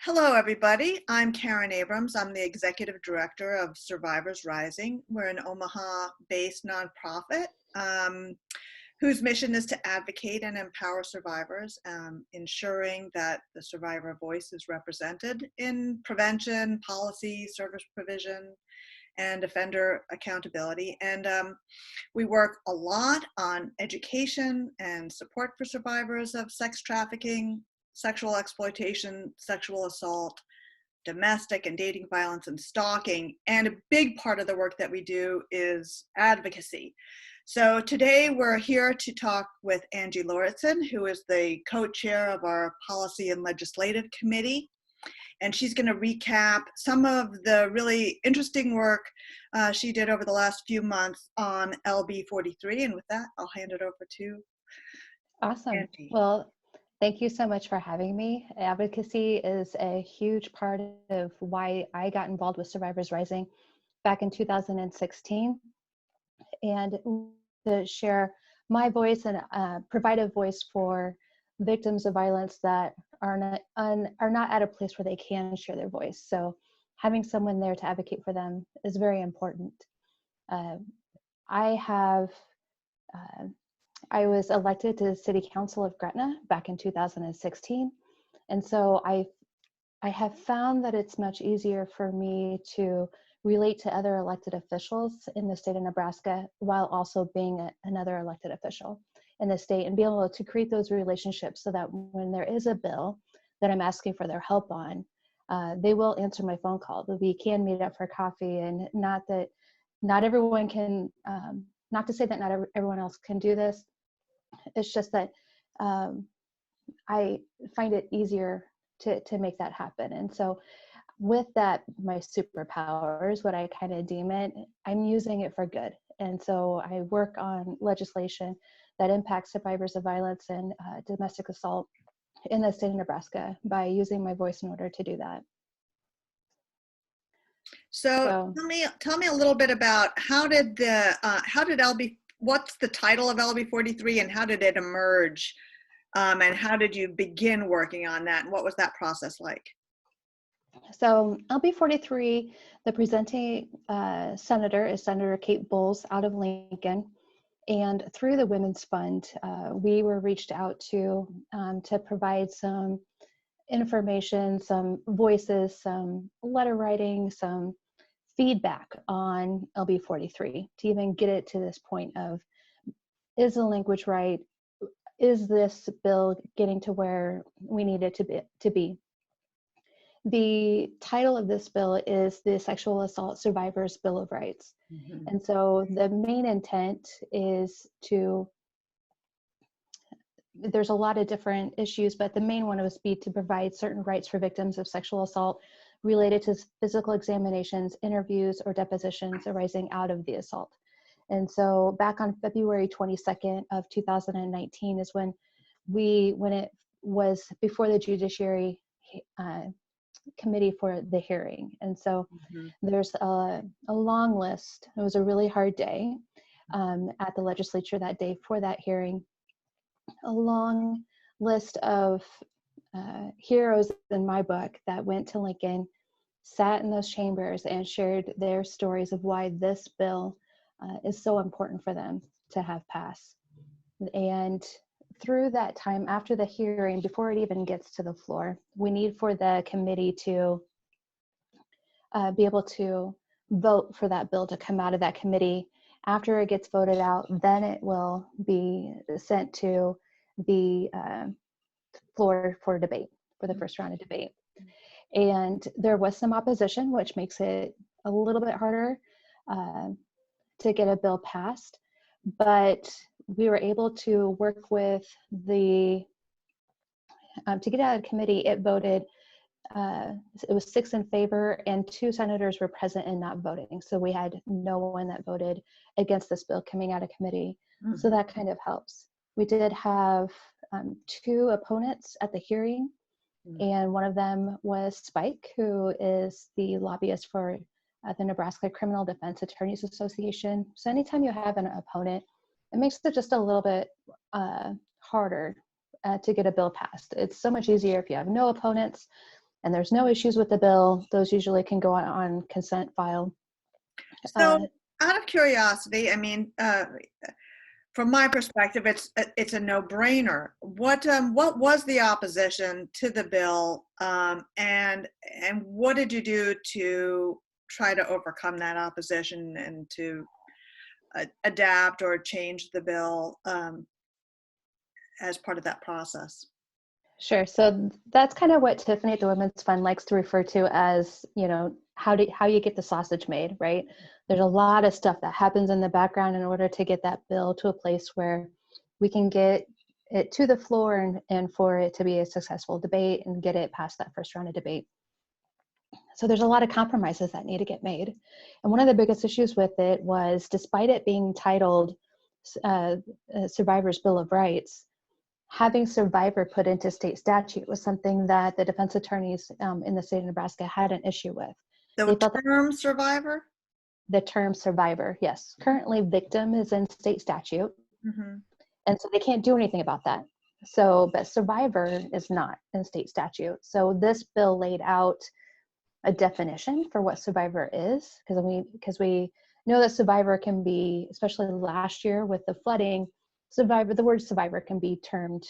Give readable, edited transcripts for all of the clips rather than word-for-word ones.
Hello, everybody. I'm Karen Abrams. I'm the Executive Director of Survivors Rising. We're an Omaha-based nonprofit whose mission is to advocate and empower survivors, ensuring that the survivor voice is represented in prevention, policy, service provision, and offender accountability. And we work a lot on education and support for survivors of sex trafficking, sexual exploitation, sexual assault, domestic and dating violence, and stalking. And a big part of the work that we do is advocacy. So today we're here to talk with Angie Lauritsen, who is the co-chair of our Policy and Legislative Committee. And she's going to recap some of the really interesting work she did over the last few months on LB 43. And with that, I'll hand it over to Awesome. Angie. Well, thank you so much for having me. Advocacy is a huge part of why I got involved with Survivors Rising back in 2016, and to share my voice and provide a voice for victims of violence that are not at a place where they can share their voice. So having someone there to advocate for them is very important. I was elected to the City Council of Gretna back in 2016. And so I have found that it's much easier for me to relate to other elected officials in the state of Nebraska while also being another elected official in the state, and be able to create those relationships so that when there is a bill that I'm asking for their help on, they will answer my phone call. We can meet up for coffee, and not everyone can, not to say that not everyone else can do this. It's just that I find it easier to make that happen. And so with that, my superpowers, what I kind of deem it, I'm using it for good. And so I work on legislation that impacts survivors of violence and domestic assault in the state of Nebraska by using my voice in order to do that. So tell me a little bit about how did LB, what's the title of LB 43 and how did it emerge? And how did you begin working on that? And what was that process like? So LB 43, the presenting senator is Senator Kate Bowles out of Lincoln. And through the Women's Fund, we were reached out to provide some information, some voices, some letter writing, some feedback on LB 43 to even get it to this point of, is the language right? Is this bill getting to where we need it to be? The title of this bill is the Sexual Assault Survivors Bill of Rights. Mm-hmm. And so the main intent is there's a lot of different issues, but the main one was to provide certain rights for victims of sexual assault related to physical examinations, interviews, or depositions arising out of the assault. And so back on February 22nd of 2019 is when it was before the Judiciary Committee for the hearing. And so there's a long list. It was a really hard day at the legislature that day for that hearing. A long list of heroes in my book that went to Lincoln, sat in those chambers and shared their stories of why this bill is so important for them to have passed. And through that time, after the hearing, before it even gets to the floor, we need for the committee to be able to vote for that bill to come out of that committee. After it gets voted out, then it will be sent to the floor for debate, for the first round of debate. And there was some opposition, which makes it a little bit harder to get a bill passed. But we were able to work with to get out of committee. It voted, it was 6 in favor and 2 senators were present and not voting. So we had no one that voted against this bill coming out of committee. Mm-hmm. So that kind of helps. We did have 2 opponents at the hearing, and one of them was Spike, who is the lobbyist for the Nebraska Criminal Defense Attorneys Association. So anytime you have an opponent, it makes it just a little bit harder to get a bill passed. It's so much easier if you have no opponents, and there's no issues with the bill, those usually can go on consent file. So out of curiosity, I mean, from my perspective, it's a no-brainer. What was the opposition to the bill, and what did you do to try to overcome that opposition and to adapt or change the bill as part of that process? Sure. So that's kind of what Tiffany at the Women's Fund likes to refer to as, how you get the sausage made, right? There's a lot of stuff that happens in the background in order to get that bill to a place where we can get it to the floor and for it to be a successful debate and get it past that first round of debate. So there's a lot of compromises that need to get made. And one of the biggest issues with it was, despite it being titled Survivor's Bill of Rights, having survivor put into state statute was something that the defense attorneys in the state of Nebraska had an issue with. The term survivor? The term survivor, yes. Currently, victim is in state statute, and so they can't do anything about that. So, but survivor is not in state statute. So this bill laid out a definition for what survivor is, because we know that survivor can be, especially last year with the flooding, the word survivor can be termed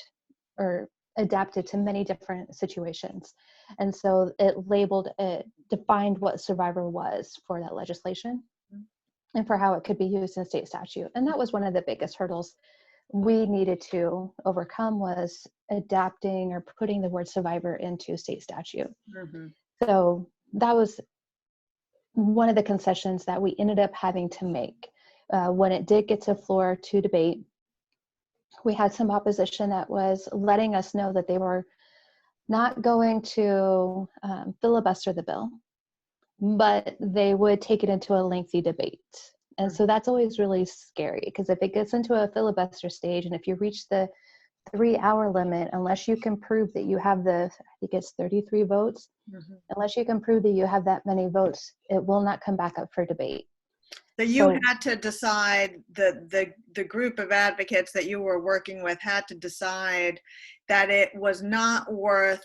or adapted to many different situations. And so it defined what survivor was for that legislation and for how it could be used in state statute. And that was one of the biggest hurdles we needed to overcome, was adapting or putting the word survivor into state statute. So that was one of the concessions that we ended up having to make. When it did get to floor to debate, we had some opposition that was letting us know that they were not going to filibuster the bill, but they would take it into a lengthy debate. And so that's always really scary, because if it gets into a filibuster stage and if you reach the 3-hour limit, unless you can prove that you have I think it's 33 votes, unless you can prove that you have that many votes, it will not come back up for debate. So you had to decide, the group of advocates that you were working with had to decide that it was not worth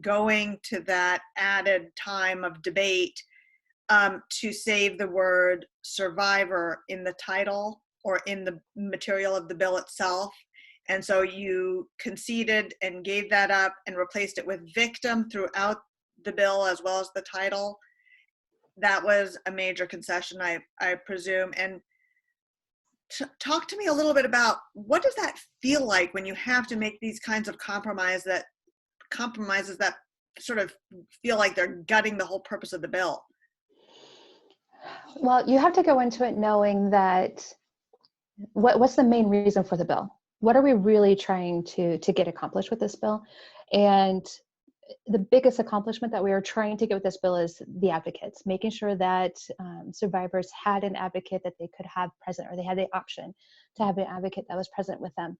going to that added time of debate to save the word survivor in the title or in the material of the bill itself. And so you conceded and gave that up and replaced it with victim throughout the bill as well as the title. That was a major concession, I presume. And talk to me a little bit about, what does that feel like when you have to make these kinds of compromises that sort of feel like they're gutting the whole purpose of the bill? Well, you have to go into it knowing that what's the main reason for the bill? What are we really trying to get accomplished with this bill? And the biggest accomplishment that we are trying to get with this bill is the advocates, making sure that survivors had an advocate that they could have present, or they had the option to have an advocate that was present with them.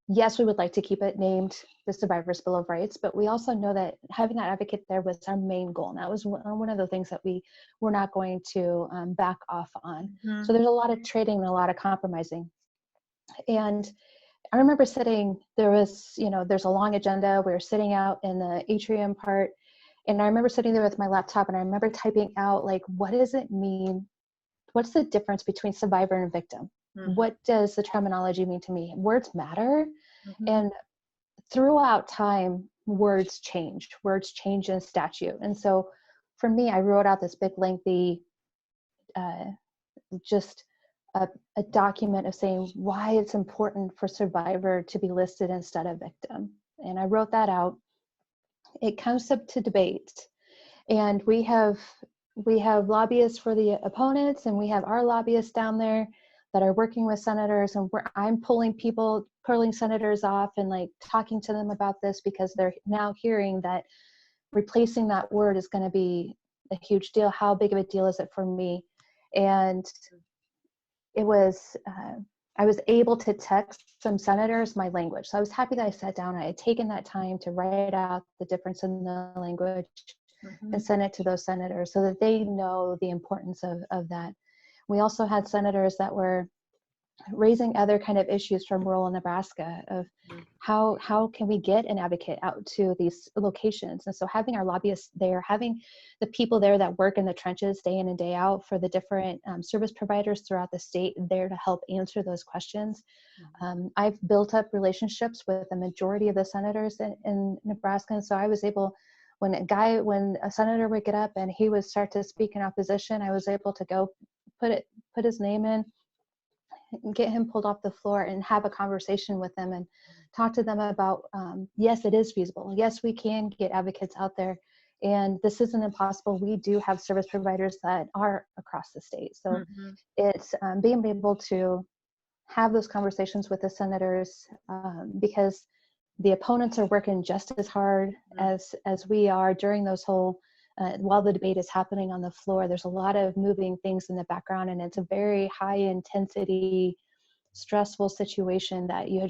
Yes, we would like to keep it named the Survivors Bill of Rights, but we also know that having that advocate there was our main goal. And that was one of the things that we were not going to back off on. So there's a lot of trading and a lot of compromising. And I remember there's a long agenda. We were sitting out in the atrium part, and I remember sitting there with my laptop, and I remember typing out, like, what does it mean? What's the difference between survivor and victim? What does the terminology mean to me? Words matter. And throughout time, words change in statute. And so for me, I wrote out this big, lengthy, a document of saying why it's important for survivor to be listed instead of victim. And I wrote that out. It comes up to debate, and we have lobbyists for the opponents, and we have our lobbyists down there that are working with senators, and I'm pulling senators off and like talking to them about this, because they're now hearing that replacing that word is going to be a huge deal. How big of a deal is it for me? And it was, I was able to text some senators my language. So I was happy that I sat down. I had taken that time to write out the difference in the language and send it to those senators so that they know the importance of that. We also had senators that were raising other kind of issues from rural Nebraska of how can we get an advocate out to these locations. And so having our lobbyists there, having the people there that work in the trenches day in and day out for the different service providers throughout the state there to help answer those questions. I've built up relationships with the majority of the senators in Nebraska. And so I was able, when a senator would get up and he would start to speak in opposition, I was able to go put his name in, get him pulled off the floor and have a conversation with them and talk to them about, yes, it is feasible. Yes, we can get advocates out there. And this isn't impossible. We do have service providers that are across the state. So it's being able to have those conversations with the senators because the opponents are working just as hard as we are during those whole while the debate is happening on the floor. There's a lot of moving things in the background, and it's a very high intensity, stressful situation that you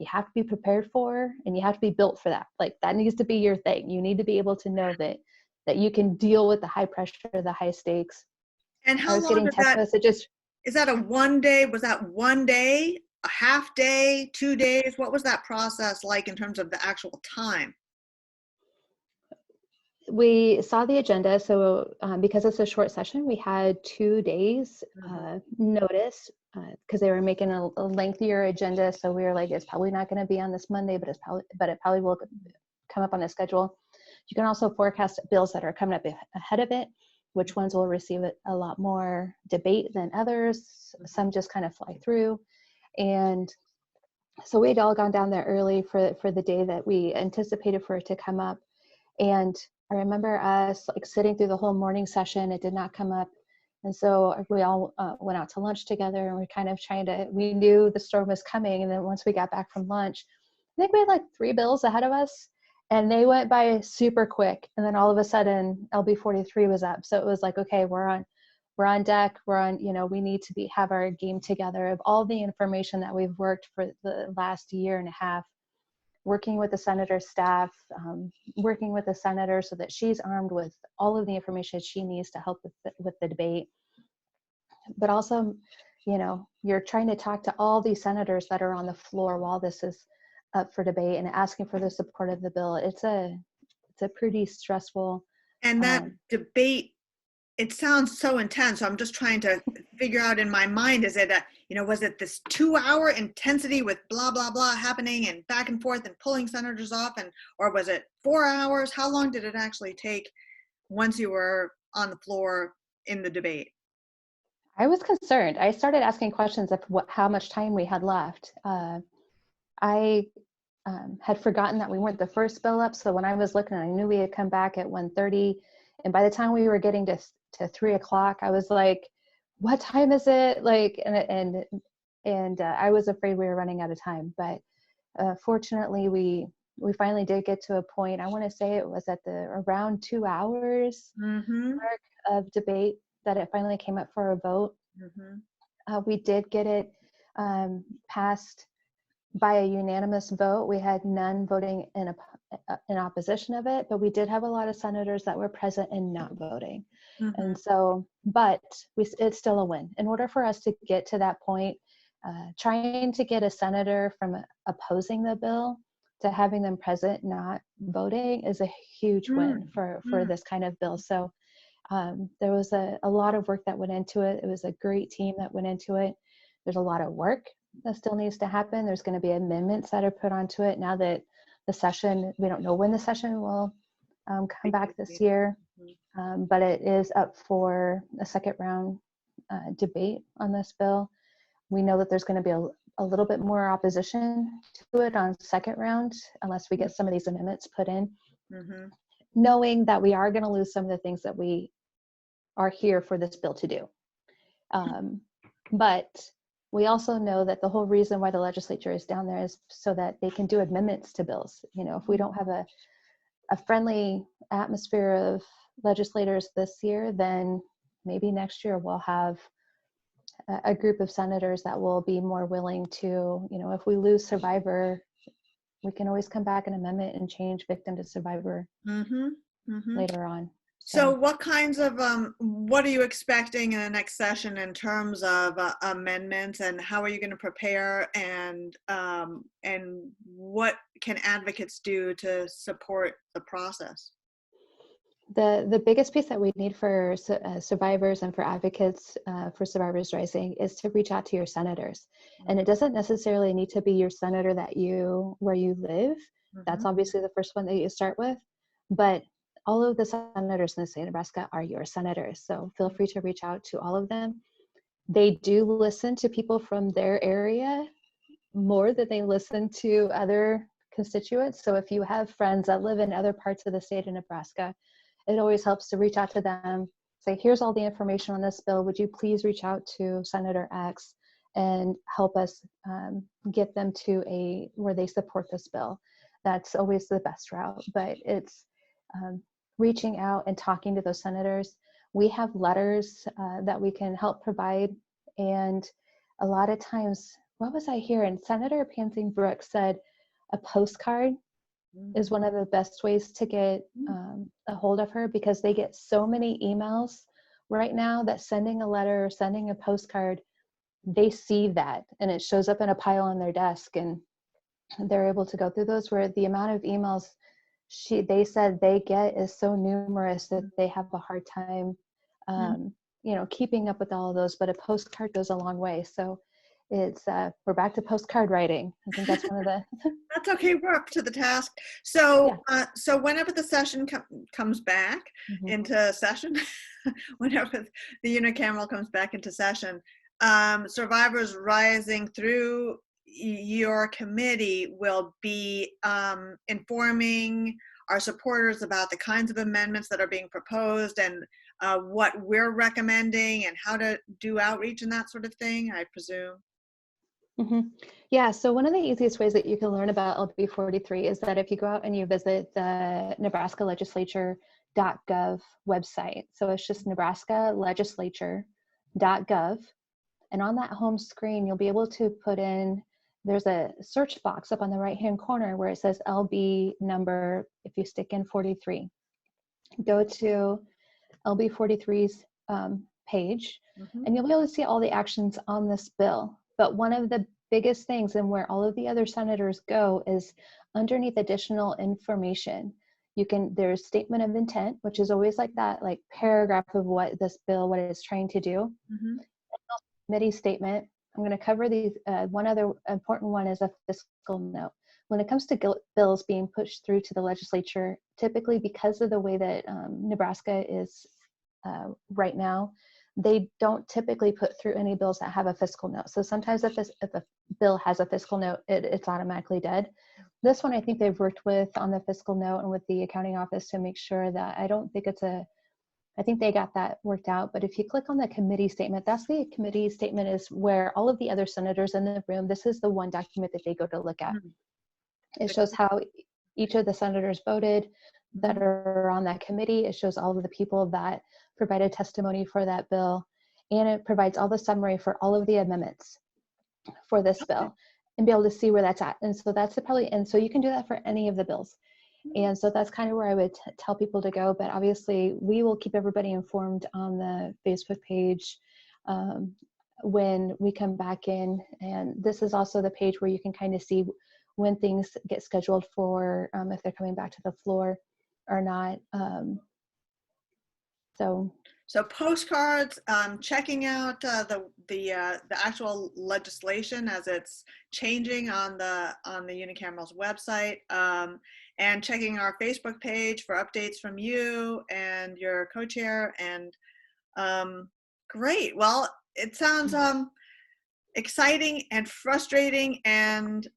have to be prepared for, and you have to be built for that. Like, that needs to be your thing. You need to be able to know that you can deal with the high pressure, the high stakes. And how long did that, messages. Is that a one day? Was that one day, a half day, 2 days? What was that process like in terms of the actual time? We saw the agenda, so because it's a short session, we had 2 days notice because they were making a lengthier agenda. So we were like, it's probably not going to be on this Monday, but it probably will come up on the schedule. You can also forecast bills that are coming up ahead of it, which ones will receive a lot more debate than others. Some just kind of fly through, and so we'd all gone down there early for the day that we anticipated for it to come up. And I remember us like sitting through the whole morning session. It did not come up. And so we all went out to lunch together, and we kind of we knew the storm was coming. And then once we got back from lunch, I think we had like 3 bills ahead of us, and they went by super quick. And then all of a sudden LB 43 was up. So it was like, okay, we're on deck. We need to have our game together of all the information that we've worked for the last year and a half, working with the senator's staff, working with the senator so that she's armed with all of the information she needs to help with the debate. But also, you're trying to talk to all these senators that are on the floor while this is up for debate and asking for the support of the bill. It's a pretty stressful. And that debate, it sounds so intense. So I'm just trying to figure out in my mind, is it was it this 2-hour intensity with blah, blah, blah happening and back and forth and pulling senators off, or was it 4 hours? How long did it actually take once you were on the floor in the debate? I was concerned. I started asking questions of how much time we had left. I had forgotten that we weren't the first bill up. So when I was looking, I knew we had come back at 1:30. And by the time we were getting to 3 o'clock, I was like, what time is it? Like, and I was afraid we were running out of time. But fortunately, we finally did get to a point. I want to say it was at around 2 hours mark of debate that it finally came up for a vote. We did get it passed by a unanimous vote. We had none voting in opposition of it, but we did have a lot of senators that were present and not voting. And so, but it's still a win. In order for us to get to that point, trying to get a senator from opposing the bill to having them present, not voting, is a huge win for this kind of bill. So there was a lot of work that went into it. It was a great team that went into it. There's a lot of work that still needs to happen. There's going to be amendments that are put onto it now that the session, we don't know when the session will come back this year, but it is up for a second round debate on this bill. We know that there's going to be a little bit more opposition to it on second round unless we get some of these amendments put in, knowing that we are going to lose some of the things that we are here for this bill to do. But we also know that the whole reason why the legislature is down there is so that they can do amendments to bills. If we don't have a friendly atmosphere of legislators this year, then maybe next year we'll have a group of senators that will be more willing to, if we lose survivor, we can always come back and amendment and change victim to survivor later on. So So what kinds of, what are you expecting in the next session in terms of amendments, and how are you going to prepare, and what can advocates do to support the process? the biggest piece that we need for survivors and for advocates for Survivors Rising is to reach out to your senators. And it doesn't necessarily need to be your senator where you live. Mm-hmm. That's obviously the first one that you start with. But all of the senators in the state of Nebraska are your senators. So feel free to reach out to all of them. They do listen to people from their area more than they listen to other constituents. So if you have friends that live in other parts of the state of Nebraska, it always helps to reach out to them, say, here's all the information on this bill. Would you please reach out to Senator X and help us get them to where they support this bill? That's always the best route, but it's reaching out and talking to those senators. We have letters that we can help provide. And a lot of times, what was I hearing? Senator Pansy Brooks said a postcard is one of the best ways to get a hold of her, because they get so many emails right now that sending a letter or sending a postcard, they see that and it shows up in a pile on their desk, and they're able to go through those, where the amount of emails they said they get is so numerous that they have a hard time keeping up with all of those. But a postcard goes a long way. So it's we're back to postcard writing. I think that's one of the That's okay. We're up to the task. So, yeah. so whenever the session comes back into session, whenever the unicameral comes back into session, Survivors Rising through your committee will be informing our supporters about the kinds of amendments that are being proposed, and what we're recommending, and how to do outreach and that sort of thing, I presume. Yeah, so one of the easiest ways that you can learn about LB 43 is that if you go out and you visit the Nebraska Legislature.gov website. So it's just Nebraska Legislature.gov. And on that home screen, you'll be able to put in, there's a search box up on the right-hand corner where it says LB number. If you stick in 43, go to LB 43's page, and you'll be able to see all the actions on this bill. But one of the biggest things, and where all of the other senators go, is underneath additional information. There's statement of intent, which is always like that, like paragraph of what this bill, what it's trying to do. Committee statement. I'm going to cover these. One other important one is a fiscal note. When it comes to bills being pushed through to the legislature, typically because of the way that Nebraska is right now, they don't typically put through any bills that have a fiscal note. So sometimes if a bill has a fiscal note, it's automatically dead. This one, I think they've worked with on the fiscal note and with the accounting office to make sure that I think they got that worked out. But if you click on the committee statement, that's the committee statement, is where all of the other senators in the room, this is the one document that they go to look at. It shows how each of the senators voted that are on that committee. It shows all of the people that provided testimony for that bill, and it provides all the summary for all of the amendments for this bill, and be able to see where that's at. And so that's and so you can do that for any of the bills. And so that's kind of where I would tell people to go. But obviously, we will keep everybody informed on the Facebook page when we come back in. And this is also the page where you can kind of see when things get scheduled for, if they're coming back to the floor or not. So postcards, checking out the actual legislation as it's changing on the unicameral's website, and checking our Facebook page for updates from you and your co-chair. And great. Well, it sounds exciting and frustrating and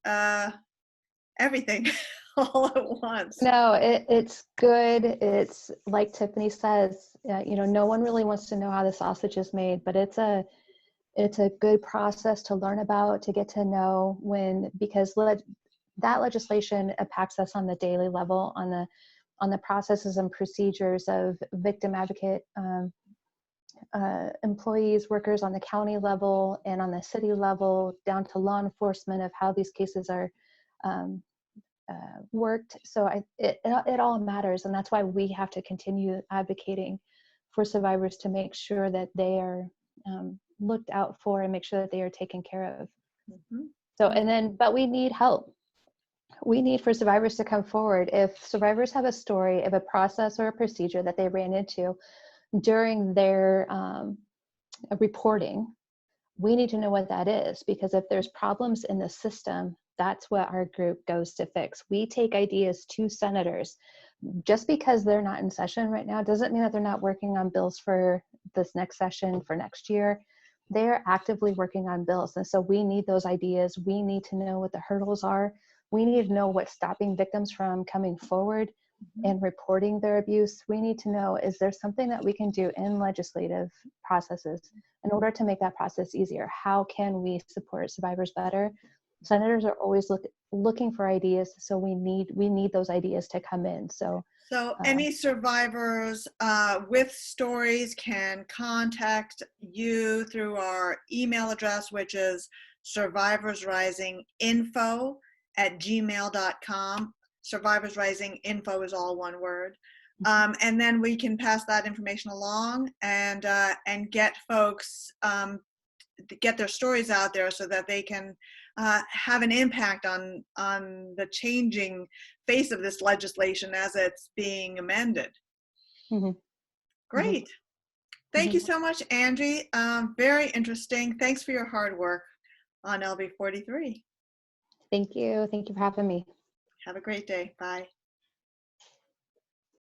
everything all at once. No, it's good. It's like Tiffany says, no one really wants to know how the sausage is made, but it's a good process to learn about, to get to know because that legislation impacts us on the daily level, on the processes and procedures of victim advocate employees, workers on the county level and on the city level, down to law enforcement, of how these cases are worked. So it all matters. And that's why we have to continue advocating for survivors to make sure that they are looked out for and make sure that they are taken care of. Mhm. So, but we need help. We need for survivors to come forward. If survivors have a story of a process or a procedure that they ran into during their reporting, we need to know what that is, because if there's problems in the system, that's what our group goes to fix. We take ideas to senators. Just because they're not in session right now doesn't mean that they're not working on bills for this next session, for next year. They're actively working on bills. And so we need those ideas. We need to know what the hurdles are. We need to know what's stopping victims from coming forward and reporting their abuse. We need to know, is there something that we can do in legislative processes in order to make that process easier? How can we support survivors better? Senators are always looking for ideas, so we need those ideas to come in. So any survivors with stories can contact you through our email address, which is survivorsrisinginfo@gmail.com. Survivors Rising info is all one word. And then we can pass that information along and get folks, get their stories out there so that they can have an impact on the changing face of this legislation as it's being amended. mm-hmm. Great. Thank you so much, Angie. Very interesting. Thanks for your hard work on LB 43. Thank you. Thank you for having me. Have a great day. Bye.